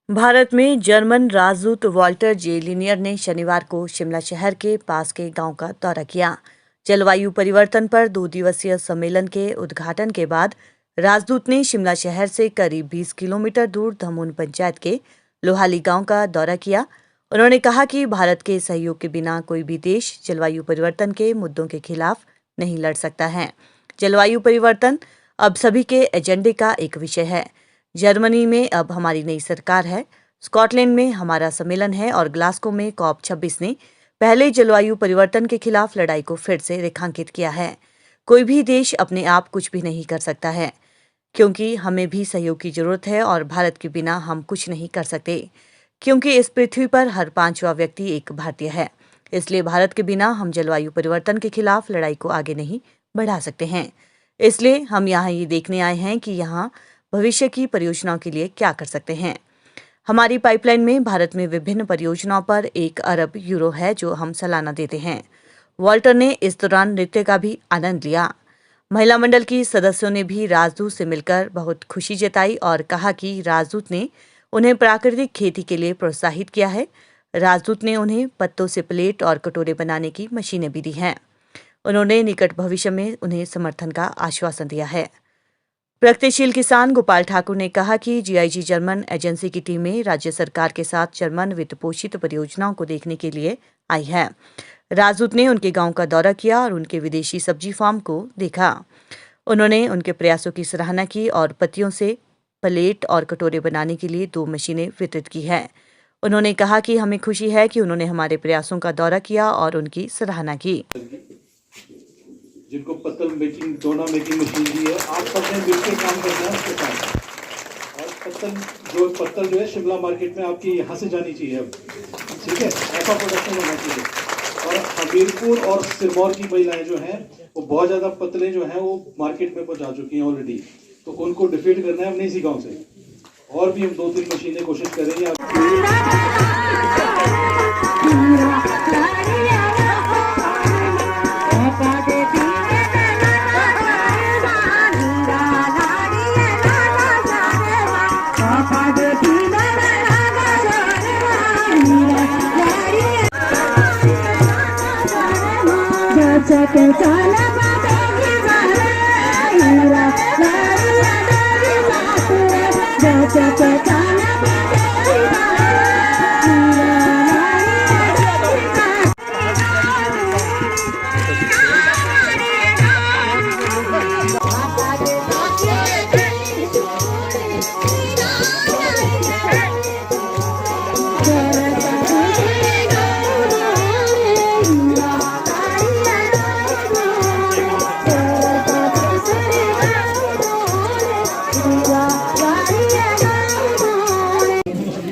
भारत में जर्मन राजदूत वॉल्टर जे लिनियर ने शनिवार को शिमला शहर के पास के गांव का दौरा किया। जलवायु परिवर्तन पर 2 दिवसीय सम्मेलन के उद्घाटन के बाद राजदूत ने शिमला शहर से करीब 20 किलोमीटर दूर धमून पंचायत के लोहाली गांव का दौरा किया। उन्होंने कहा कि भारत के सहयोग के बिना कोई भी देश जलवायु परिवर्तन के मुद्दों के खिलाफ नहीं लड़ सकता है। जलवायु परिवर्तन अब सभी के एजेंडे का एक विषय है। जर्मनी में अब हमारी नई सरकार है, स्कॉटलैंड में हमारा सम्मेलन है और ग्लासगो में COP26 ने पहले जलवायु परिवर्तन के खिलाफ लड़ाई को फिर से रेखांकित किया है। कोई भी देश अपने आप कुछ भी नहीं कर सकता है, क्योंकि हमें भी सहयोग की जरूरत है और भारत के बिना हम कुछ नहीं कर सकते, क्योंकि इस पृथ्वी पर हर 5वां व्यक्ति एक भारतीय है। इसलिए भारत के बिना हम जलवायु परिवर्तन के खिलाफ लड़ाई को आगे नहीं बढ़ा सकते हैं। इसलिए हम यहाँ ये देखने आए हैं कि यहाँ भविष्य की परियोजनाओं के लिए क्या कर सकते हैं। हमारी पाइपलाइन में भारत में विभिन्न परियोजनाओं पर 1 अरब यूरो है जो हम सालाना देते हैं। वॉल्टर ने इस दौरान नृत्य का भी आनंद लिया। महिला मंडल की सदस्यों ने भी राजदूत से मिलकर बहुत खुशी जताई और कहा कि राजदूत ने उन्हें प्राकृतिक खेती के लिए प्रोत्साहित किया है। राजदूत ने उन्हें पत्तों से प्लेट और कटोरे बनाने की मशीनें भी दी हैं। उन्होंने निकट भविष्य में उन्हें समर्थन का आश्वासन दिया है। प्रगतिशील किसान गोपाल ठाकुर ने कहा कि GIG जर्मन एजेंसी की टीमें राज्य सरकार के साथ जर्मन वित्त पोषित परियोजनाओं को देखने के लिए आई है। राजदूत ने उनके गांव का दौरा किया और उनके विदेशी सब्जी फार्म को देखा। उन्होंने उनके प्रयासों की सराहना की और पत्तियों से प्लेट और कटोरे बनाने के लिए 2 मशीनें वितरित की हैं। उन्होंने कहा कि हमें खुशी है कि उन्होंने हमारे प्रयासों का दौरा किया और उनकी सराहना की। जिनको पत्तल मेकिंग डोना मेकिंग मशीन दी है, आप सबने मिलकर काम करना है उसके साथ। और पत्तल जो है शिमला मार्केट में आपकी यहाँ से जानी चाहिए अब, ठीक है, ऐसा प्रोडक्शन होना चाहिए। और हमीरपुर और सिरमौर की महिलाएं जो हैं वो बहुत ज़्यादा पत्तलें जो हैं वो मार्केट में पहुँचा चुकी हैं ऑलरेडी, तो उनको डिफीट करना है अपने इसी गाँव से। और भी हम 2-3 मशीनें कोशिश करेंगे।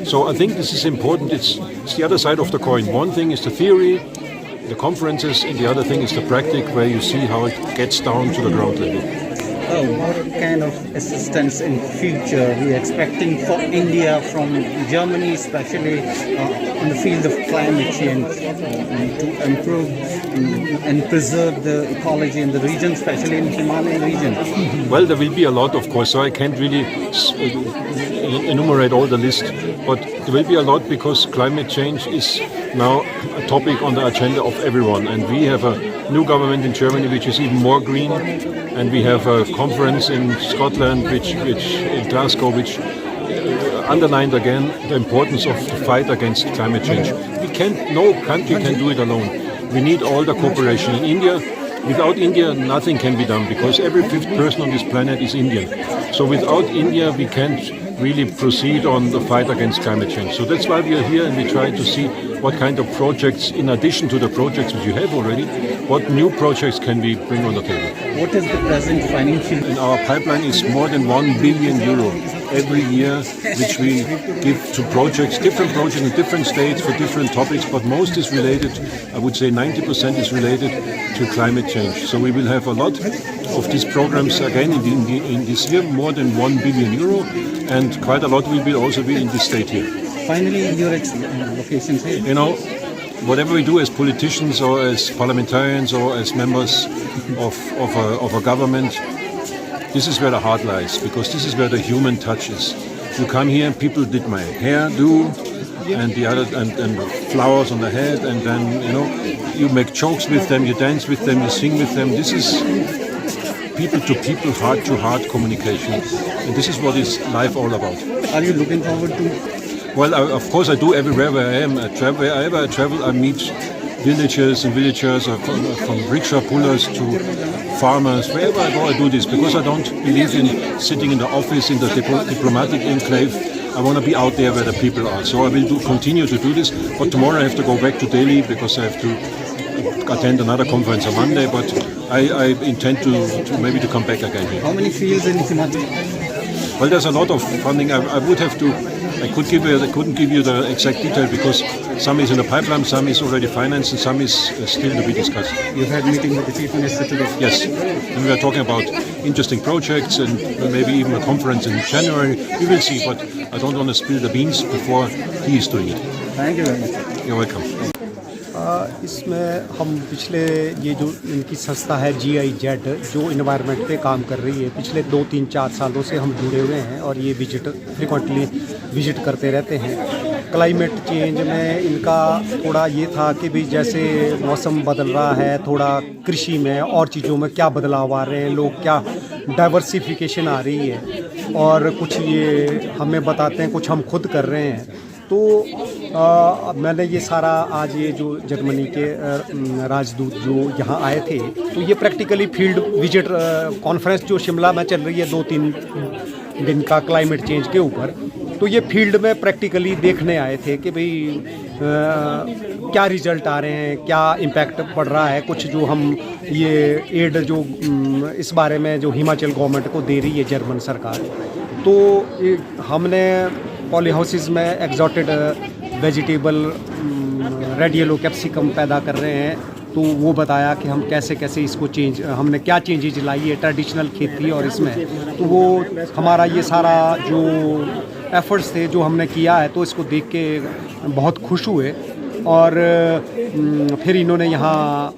So I think this is important. It's the other side of the coin. One thing is the theory, the conferences, and the other thing is the practice, where you see how it gets down to the ground level. What kind of assistance in future we are expecting for India from Germany, especially in the field of climate change, to improve and preserve the ecology in the region, especially in the Himalayan region? Well, there will be a lot, of course, so I can't really enumerate all the list, but there will be a lot because climate change is now a topic on the agenda of everyone, and we have a new government in Germany which is even more green, and we have a conference in Scotland which in Glasgow which underlined again the importance of the fight against climate change. No country can do it alone. We need all the cooperation. In India, without India, nothing can be done because every 5th person on this planet is Indian. So without India, we can't really proceed on the fight against climate change. So that's why we are here, and we try to see what kind of projects, in addition to the projects which you have already, what new projects can we bring on the table. What is the present financial? In our pipeline is more than €1 billion every year, which we give to projects, different projects in different states for different topics, but most is related, I would say 90% is related to climate change. So we will have a lot of these programs again in this year, more than €1 billion, and quite a lot will also be in this state here. Finally, your locations here. You know, whatever we do as politicians or as parliamentarians or as members of a government, this is where the heart lies, because this is where the human touch is. You come here, people did my hair do, and the other and flowers on the head, and then you make jokes with them, you dance with them, you sing with them. This is people to people, heart to heart communication, and this is what is life all about. Are you looking forward to? Well, of course I do. Everywhere where I am, wherever I travel, I meet villagers and villagers, from rickshaw pullers to farmers. Wherever I go, I do this because I don't believe in sitting in the office in the diplomatic enclave. I want to be out there where the people are. So I will continue to do this. But tomorrow I have to go back to Delhi because I have to attend another conference on Monday. But I intend to maybe to come back again here. How many fields in Himachal? Well, there's a lot of funding. I would have to. I couldn't give you the exact detail because some is in the pipeline, some is already financed, and some is still to be discussed. You had meeting with the Chief Minister today? Yes, and we are talking about interesting projects and maybe even a conference in January. We will see, but I don't want to spill the beans before he is doing it. Thank you very much. You're welcome. इसमें हम पिछले ये जो इनकी संस्था है GIZ जो environment पे काम कर रही है, पिछले 2-3-4 सालों से हम जुड़े हुए हैं और ये फ्रिक्वेंटली विजिट करते रहते हैं। क्लाइमेट चेंज में इनका थोड़ा ये था कि भी जैसे मौसम बदल रहा है, थोड़ा कृषि में और चीज़ों में क्या बदलाव आ रहे हैं, लोग क्या डाइवर्सिफिकेशन आ रही है और कुछ ये हमें बताते हैं, कुछ हम खुद कर रहे हैं। तो मैंने ये सारा आज ये जो जर्मनी के राजदूत जो यहाँ आए थे तो ये प्रैक्टिकली फील्ड विजिट कॉन्फ्रेंस जो शिमला में चल रही है 2-3 दिन का क्लाइमेट चेंज के ऊपर, तो ये फील्ड में प्रैक्टिकली देखने आए थे कि भाई क्या रिजल्ट आ रहे हैं, क्या इम्पैक्ट पड़ रहा है। कुछ जो हम ये एड जो इस बारे में जो हिमाचल गवर्नमेंट को दे रही है जर्मन सरकार, तो हमने पॉली हाउसेस में एक्जॉटेड वेजिटेबल रेड येलो कैप्सिकम पैदा कर रहे हैं, तो वो बताया कि हम कैसे कैसे इसको हमने क्या चेंजेज लाई है ट्रेडिशनल खेती और इसमें। तो वो हमारा ये सारा जो एफर्ट्स थे जो हमने किया है, तो इसको देख के बहुत खुश हुए। और फिर इन्होंने यहाँ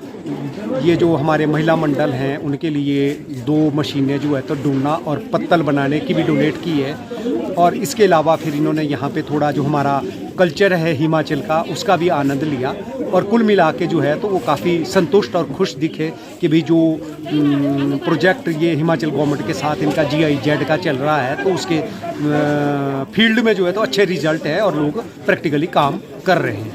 ये जो हमारे महिला मंडल हैं उनके लिए 2 मशीनें जो है तो डूना और पत्तल बनाने की भी डोनेट की है। और इसके अलावा फिर इन्होंने यहाँ पे थोड़ा जो हमारा कल्चर है हिमाचल का उसका भी आनंद लिया। और कुल मिला के जो है तो वो काफ़ी संतुष्ट और खुश दिखे कि भी जो प्रोजेक्ट ये हिमाचल गवर्नमेंट के साथ इनका GIZ का चल रहा है, तो उसके फील्ड में जो है तो अच्छे रिजल्ट है और लोग प्रैक्टिकली काम कर रहे हैं।